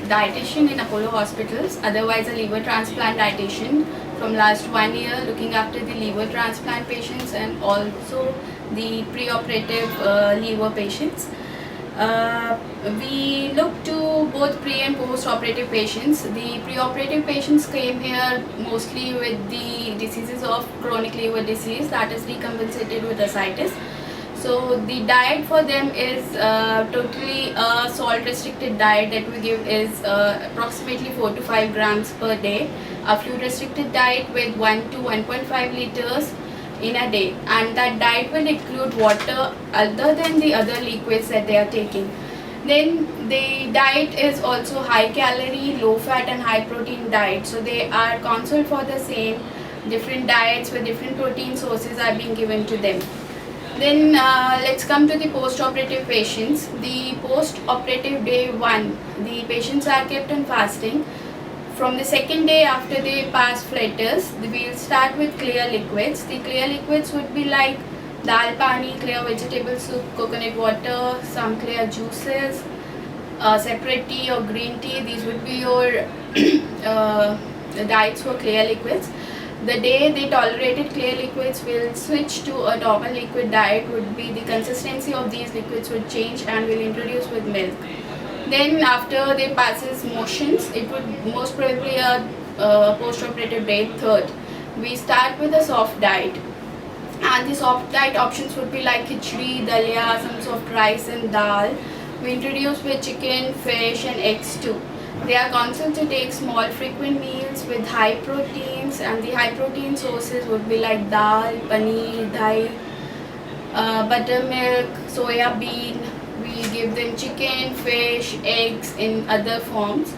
dietitian in Apollo Hospitals, otherwise a liver transplant dietitian from last 1 year, looking after the liver transplant patients and also the pre-operative liver patients. We look to both pre and post-operative patients. The pre-operative patients came here mostly with the diseases of chronic liver disease, that is decompensated with ascites. So the diet for them is totally a salt restricted diet that we give is approximately 4 to 5 grams per day. A fluid restricted diet with 1 to 1.5 liters in a day, and that diet will include water other than the other liquids that they are taking. Then the diet is also high calorie, low fat and high protein diet. So they are counseled for the same. Different diets with different protein sources are being given to them. Then let's come to the post-operative patients. The post-operative day 1, the patients are kept on fasting. From the second day after they pass flutters, we'll start with clear liquids. The clear liquids would be like dal pani, clear vegetable soup, coconut water, some clear juices, separate tea or green tea. These would be your diets for clear liquids. The day they tolerated clear liquids will switch to a normal liquid diet. Would be the consistency of these liquids would change and will introduce with milk. Then after they passes motions, it would most probably a post-operative day 3rd. We start with a soft diet, and the soft diet options would be like khichdi, dalia, some soft rice and dal. We introduce with chicken, fish and eggs too. They are counseled to take small frequent meals with high proteins, and the high protein sources would be like dal, paneer, dahi, buttermilk, soya bean. We give them chicken, fish, eggs in other forms.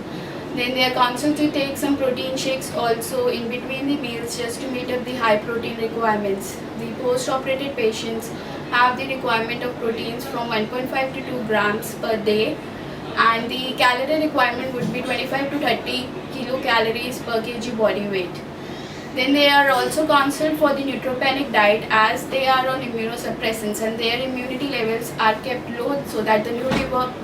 Then they are counseled to take some protein shakes also in between the meals just to meet up the high protein requirements. The post-operative patients have the requirement of proteins from 1.5 to 2 grams per day, and the calorie requirement would be 25 to 30 kilocalories per kg body weight. Then they are also counseled for the neutropenic diet, as they are on immunosuppressants and their immunity levels are kept low so that the new liver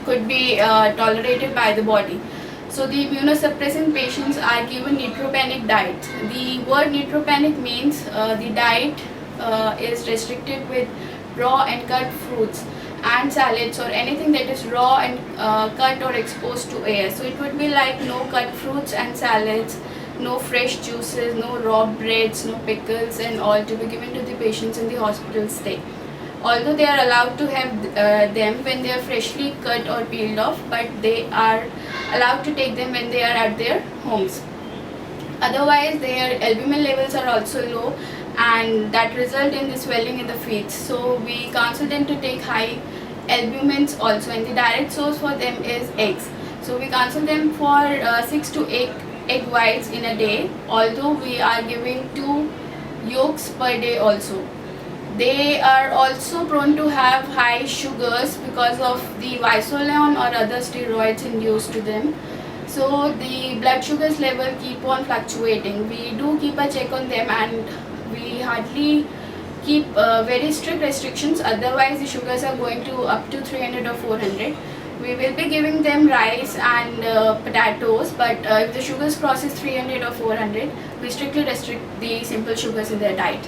could be tolerated by the body. So the immunosuppressant patients are given neutropenic diet. The word neutropenic means the diet is restricted with raw and cut fruits and salads or anything that is raw and cut or exposed to air. So it would be like no cut fruits and salads, no fresh juices, no raw breads, no pickles and all to be given to the patients in the hospital stay. Although they are allowed to have them when they are freshly cut or peeled off, but they are allowed to take them when they are at their homes. Otherwise their albumin levels are also low, and that result in the swelling in the feet. So we counsel them to take high albumins also, and the direct source for them is eggs. So we counsel them for 6 to 8 egg whites in a day, although we are giving 2 yolks per day also. They are also prone to have high sugars because of the Visolon or other steroids induced to them. So the blood sugars level keep on fluctuating. We do keep a check on them, and we hardly keep very strict restrictions, otherwise the sugars are going to up to 300 or 400. We will be giving them rice and potatoes, but if the sugars crosses 300 or 400, we strictly restrict the simple sugars in their diet.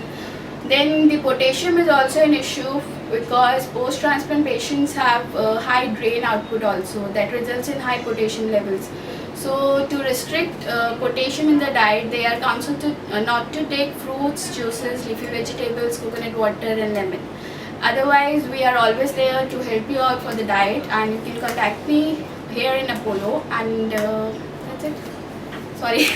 Then the potassium is also an issue because post-transplant patients have high drain output also, that results in high potassium levels. So to restrict potassium in the diet, they are counseled to not to take fruits, juices, leafy vegetables, coconut water and lemon. Otherwise, we are always there to help you out for the diet, and you can contact me here in Apollo, and that's it. Sorry.